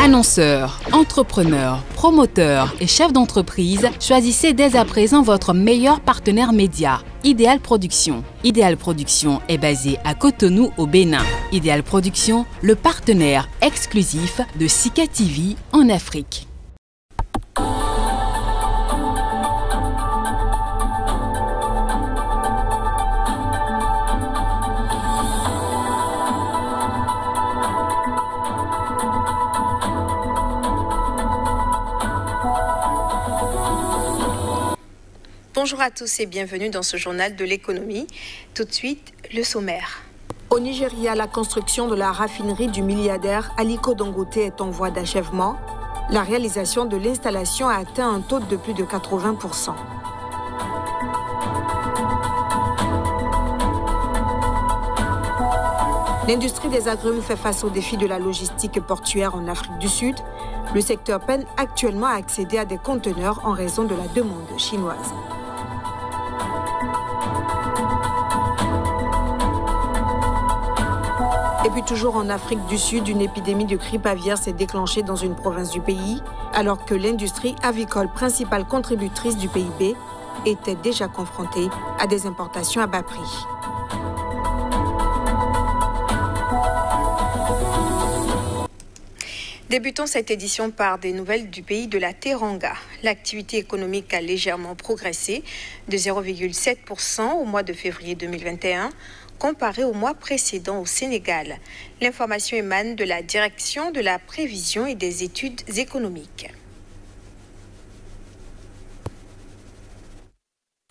Annonceurs, entrepreneurs, promoteurs et chefs d'entreprise, choisissez dès à présent votre meilleur partenaire média, Ideal Production. Ideal Production est basé à Cotonou au Bénin. Ideal Production, le partenaire exclusif de Sika TV en Afrique. Bonjour à tous et bienvenue dans ce journal de l'économie. Tout de suite, le sommaire. Au Nigeria, la construction de la raffinerie du milliardaire Aliko Dangote est en voie d'achèvement. La réalisation de l'installation a atteint un taux de plus de 80%. L'industrie des agrumes fait face aux défis de la logistique portuaire en Afrique du Sud. Le secteur peine actuellement à accéder à des conteneurs en raison de la demande chinoise. Et puis toujours en Afrique du Sud, une épidémie de grippe aviaire s'est déclenchée dans une province du pays, alors que l'industrie avicole, principale contributrice du PIB, était déjà confrontée à des importations à bas prix. Débutons cette édition par des nouvelles du pays de la Teranga. L'activité économique a légèrement progressé de 0,7% au mois de février 2021, comparé au mois précédent au Sénégal. L'information émane de la Direction de la prévision et des études économiques.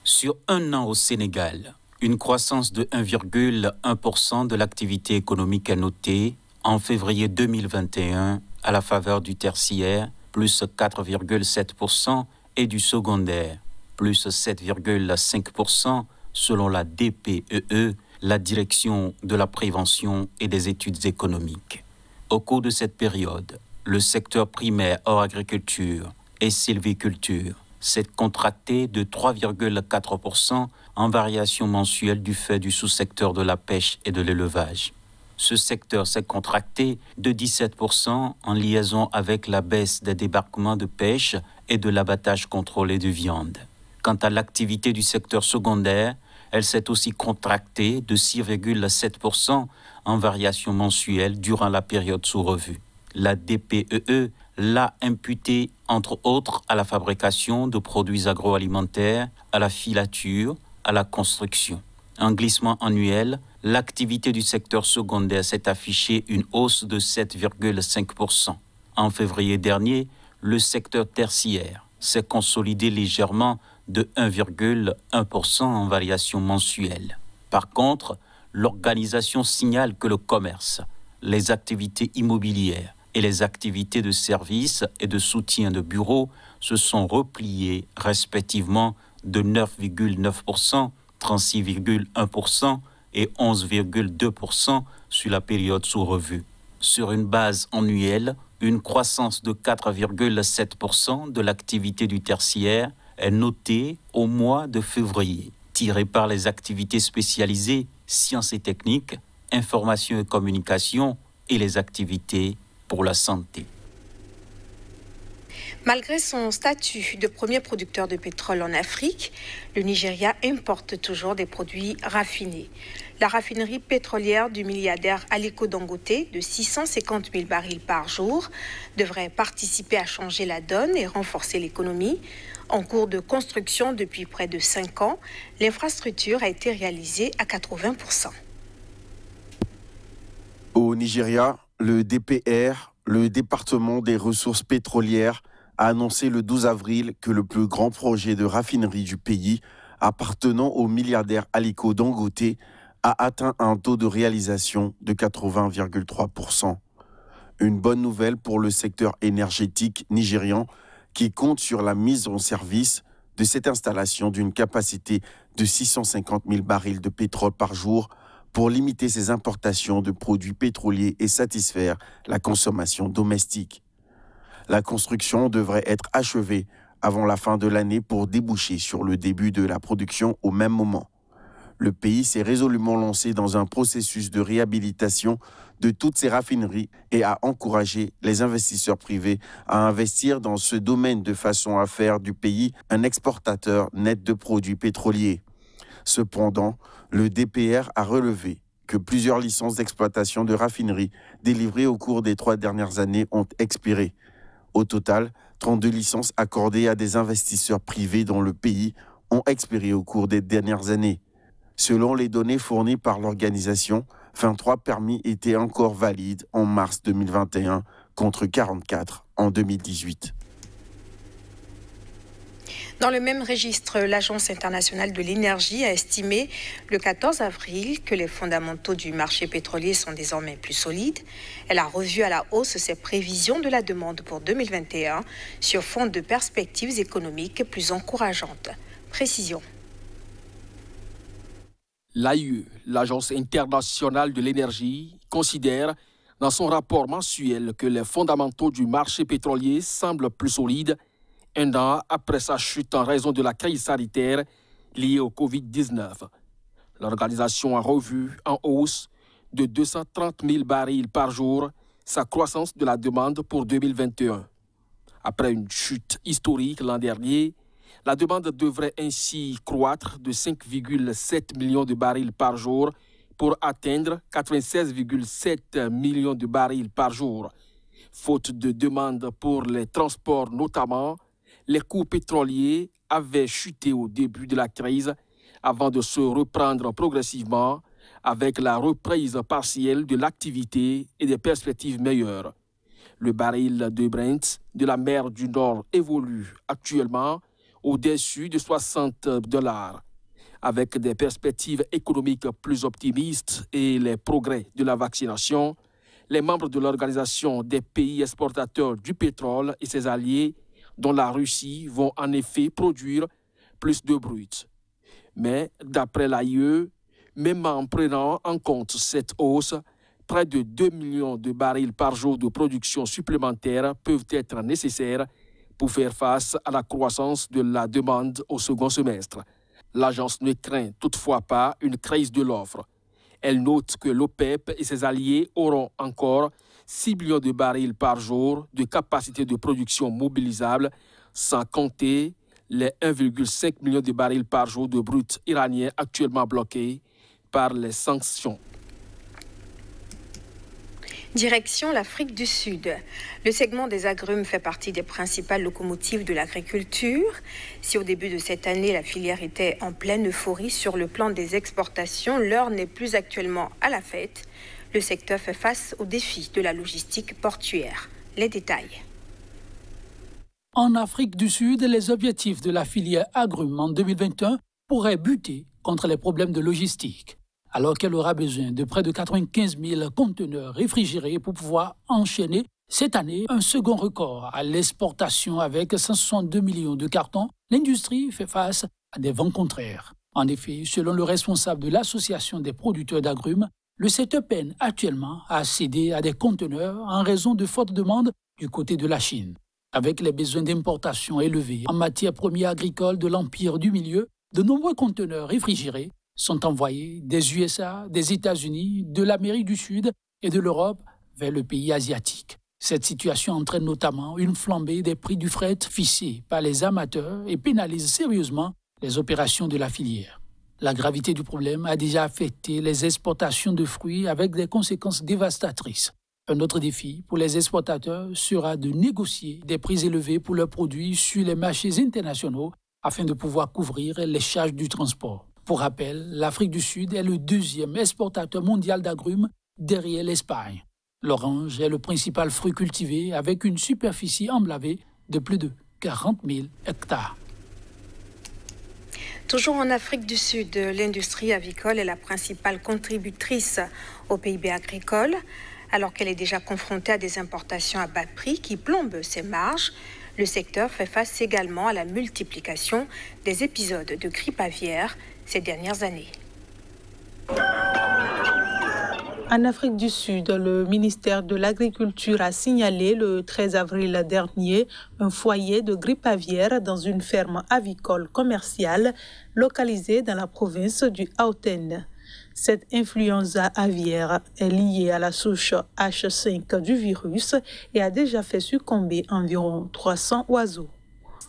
Sur un an au Sénégal, une croissance de 1,1% de l'activité économique est notée en février 2021 à la faveur du tertiaire, plus 4,7%, et du secondaire, plus 7,5% selon la DPEE, la Direction de la prévention et des études économiques. Au cours de cette période, le secteur primaire hors agriculture et sylviculture s'est contracté de 3,4% en variation mensuelle du fait du sous-secteur de la pêche et de l'élevage. Ce secteur s'est contracté de 17% en liaison avec la baisse des débarquements de pêche et de l'abattage contrôlé de viande. Quant à l'activité du secteur secondaire, elle s'est aussi contractée de 6,7% en variation mensuelle durant la période sous revue. La DPEE l'a imputée, entre autres, à la fabrication de produits agroalimentaires, à la filature, à la construction. En glissement annuel, l'activité du secteur secondaire s'est affichée une hausse de 7,5%. En février dernier, le secteur tertiaire s'est consolidé légèrement de 1,1% en variation mensuelle. Par contre, l'organisation signale que le commerce, les activités immobilières et les activités de services et de soutien de bureaux se sont repliées respectivement de 9,9%, 36,1% et 11,2% sur la période sous revue. Sur une base annuelle, une croissance de 4,7% de l'activité du tertiaire est notée au mois de février, tirée par les activités spécialisées sciences et techniques, information et communication et les activités pour la santé. Malgré son statut de premier producteur de pétrole en Afrique, le Nigeria importe toujours des produits raffinés. La raffinerie pétrolière du milliardaire Aliko Dangote, de 650 000 barils par jour, devrait participer à changer la donne et renforcer l'économie. En cours de construction depuis près de 5 ans, l'infrastructure a été réalisée à 80%. Au Nigeria, le DPR, le département des ressources pétrolières, a annoncé le 12 avril que le plus grand projet de raffinerie du pays, appartenant au milliardaire Aliko Dangote, a atteint un taux de réalisation de 80,3%. Une bonne nouvelle pour le secteur énergétique nigérian qui compte sur la mise en service de cette installation d'une capacité de 650 000 barils de pétrole par jour pour limiter ses importations de produits pétroliers et satisfaire la consommation domestique. La construction devrait être achevée avant la fin de l'année pour déboucher sur le début de la production au même moment. Le pays s'est résolument lancé dans un processus de réhabilitation de toutes ces raffineries et à encourager les investisseurs privés à investir dans ce domaine de façon à faire du pays un exportateur net de produits pétroliers. Cependant, le DPR a relevé que plusieurs licences d'exploitation de raffineries délivrées au cours des 3 dernières années ont expiré. Au total, 32 licences accordées à des investisseurs privés dans le pays ont expiré au cours des dernières années. Selon les données fournies par l'organisation, 23 permis étaient encore valides en mars 2021 contre 44 en 2018. Dans le même registre, l'Agence internationale de l'énergie a estimé le 14 avril que les fondamentaux du marché pétrolier sont désormais plus solides. Elle a revu à la hausse ses prévisions de la demande pour 2021 sur fond de perspectives économiques plus encourageantes. Précision. L'AIE, l'Agence internationale de l'énergie, considère dans son rapport mensuel que les fondamentaux du marché pétrolier semblent plus solides un an après sa chute en raison de la crise sanitaire liée au Covid-19. L'organisation a revu en hausse de 230 000 barils par jour sa croissance de la demande pour 2021. Après une chute historique l'an dernier, la demande devrait ainsi croître de 5,7 millions de barils par jour pour atteindre 96,7 millions de barils par jour. Faute de demande pour les transports notamment, les coûts pétroliers avaient chuté au début de la crise avant de se reprendre progressivement avec la reprise partielle de l'activité et des perspectives meilleures. Le baril de Brent de la mer du Nord évolue actuellement au-dessus de $60. Avec des perspectives économiques plus optimistes et les progrès de la vaccination, les membres de l'Organisation des pays exportateurs du pétrole et ses alliés, dont la Russie, vont en effet produire plus de brut. Mais d'après l'AIE, même en prenant en compte cette hausse, près de 2 millions de barils par jour de production supplémentaire peuvent être nécessaires pour faire face à la croissance de la demande au second semestre. L'agence ne craint toutefois pas une crise de l'offre. Elle note que l'OPEP et ses alliés auront encore 6 millions de barils par jour de capacité de production mobilisable, sans compter les 1,5 million de barils par jour de brut iranien actuellement bloqués par les sanctions. Direction l'Afrique du Sud. Le segment des agrumes fait partie des principales locomotives de l'agriculture. Si au début de cette année, la filière était en pleine euphorie sur le plan des exportations, l'heure n'est plus actuellement à la fête. Le secteur fait face aux défis de la logistique portuaire. Les détails. En Afrique du Sud, les objectifs de la filière agrumes en 2021 pourraient buter contre les problèmes de logistique, alors qu'elle aura besoin de près de 95 000 conteneurs réfrigérés pour pouvoir enchaîner cette année un second record à l'exportation avec 162 millions de cartons. L'industrie fait face à des vents contraires. En effet, selon le responsable de l'Association des producteurs d'agrumes, le secteur peine actuellement à accéder à des conteneurs en raison de fortes demandes du côté de la Chine. Avec les besoins d'importation élevés en matières premières agricoles de l'Empire du Milieu, de nombreux conteneurs réfrigérés sont envoyés des USA, des États-Unis, de l'Amérique du Sud et de l'Europe vers le pays asiatique. Cette situation entraîne notamment une flambée des prix du fret fixés par les amateurs et pénalise sérieusement les opérations de la filière. La gravité du problème a déjà affecté les exportations de fruits avec des conséquences dévastatrices. Un autre défi pour les exportateurs sera de négocier des prix élevés pour leurs produits sur les marchés internationaux afin de pouvoir couvrir les charges du transport. Pour rappel, l'Afrique du Sud est le deuxième exportateur mondial d'agrumes derrière l'Espagne. L'orange est le principal fruit cultivé avec une superficie emblavée de plus de 40 000 hectares. Toujours en Afrique du Sud, l'industrie avicole est la principale contributrice au PIB agricole. Alors qu'elle est déjà confrontée à des importations à bas prix qui plombent ses marges, le secteur fait face également à la multiplication des épisodes de grippe aviaire ces dernières années. En Afrique du Sud, le ministère de l'Agriculture a signalé le 13 avril dernier un foyer de grippe aviaire dans une ferme avicole commerciale localisée dans la province du Gauteng. Cette influenza aviaire est liée à la souche H5 du virus et a déjà fait succomber environ 300 oiseaux.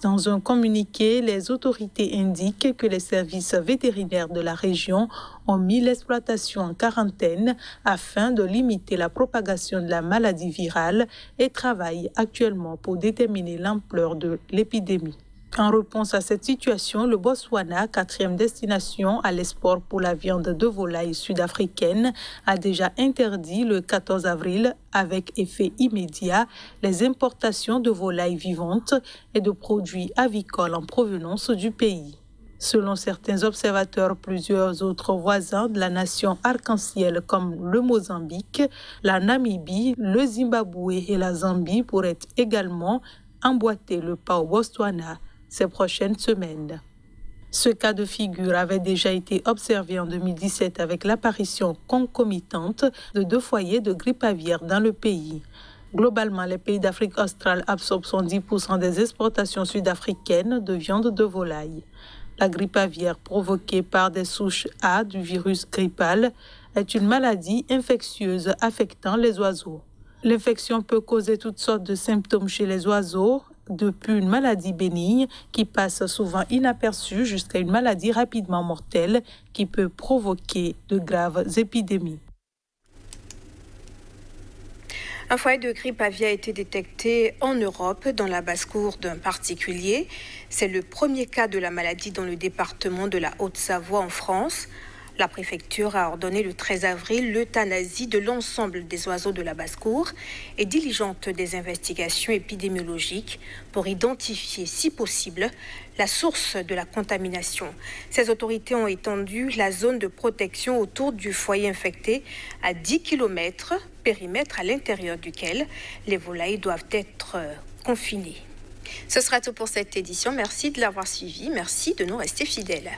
Dans un communiqué, les autorités indiquent que les services vétérinaires de la région ont mis l'exploitation en quarantaine afin de limiter la propagation de la maladie virale et travaillent actuellement pour déterminer l'ampleur de l'épidémie. En réponse à cette situation, le Botswana, 4e destination à l'export pour la viande de volaille sud-africaine, a déjà interdit le 14 avril, avec effet immédiat, les importations de volailles vivantes et de produits avicoles en provenance du pays. Selon certains observateurs, plusieurs autres voisins de la nation arc-en-ciel comme le Mozambique, la Namibie, le Zimbabwe et la Zambie pourraient également emboîter le pas au Botswana ces prochaines semaines. Ce cas de figure avait déjà été observé en 2017 avec l'apparition concomitante de 2 foyers de grippe aviaire dans le pays. Globalement, les pays d'Afrique australe absorbent 70% des exportations sud-africaines de viande de volaille. La grippe aviaire provoquée par des souches A du virus grippal est une maladie infectieuse affectant les oiseaux. L'infection peut causer toutes sortes de symptômes chez les oiseaux, depuis une maladie bénigne qui passe souvent inaperçue jusqu'à une maladie rapidement mortelle qui peut provoquer de graves épidémies. Un foyer de grippe aviaire a été détecté en Europe, dans la basse-cour d'un particulier. C'est le premier cas de la maladie dans le département de la Haute-Savoie en France. La préfecture a ordonné le 13 avril l'euthanasie de l'ensemble des oiseaux de la basse-cour et diligente des investigations épidémiologiques pour identifier, si possible, la source de la contamination. Ces autorités ont étendu la zone de protection autour du foyer infecté à 10 km, périmètre à l'intérieur duquel les volailles doivent être confinées. Ce sera tout pour cette édition. Merci de l'avoir suivi. Merci de nous rester fidèles.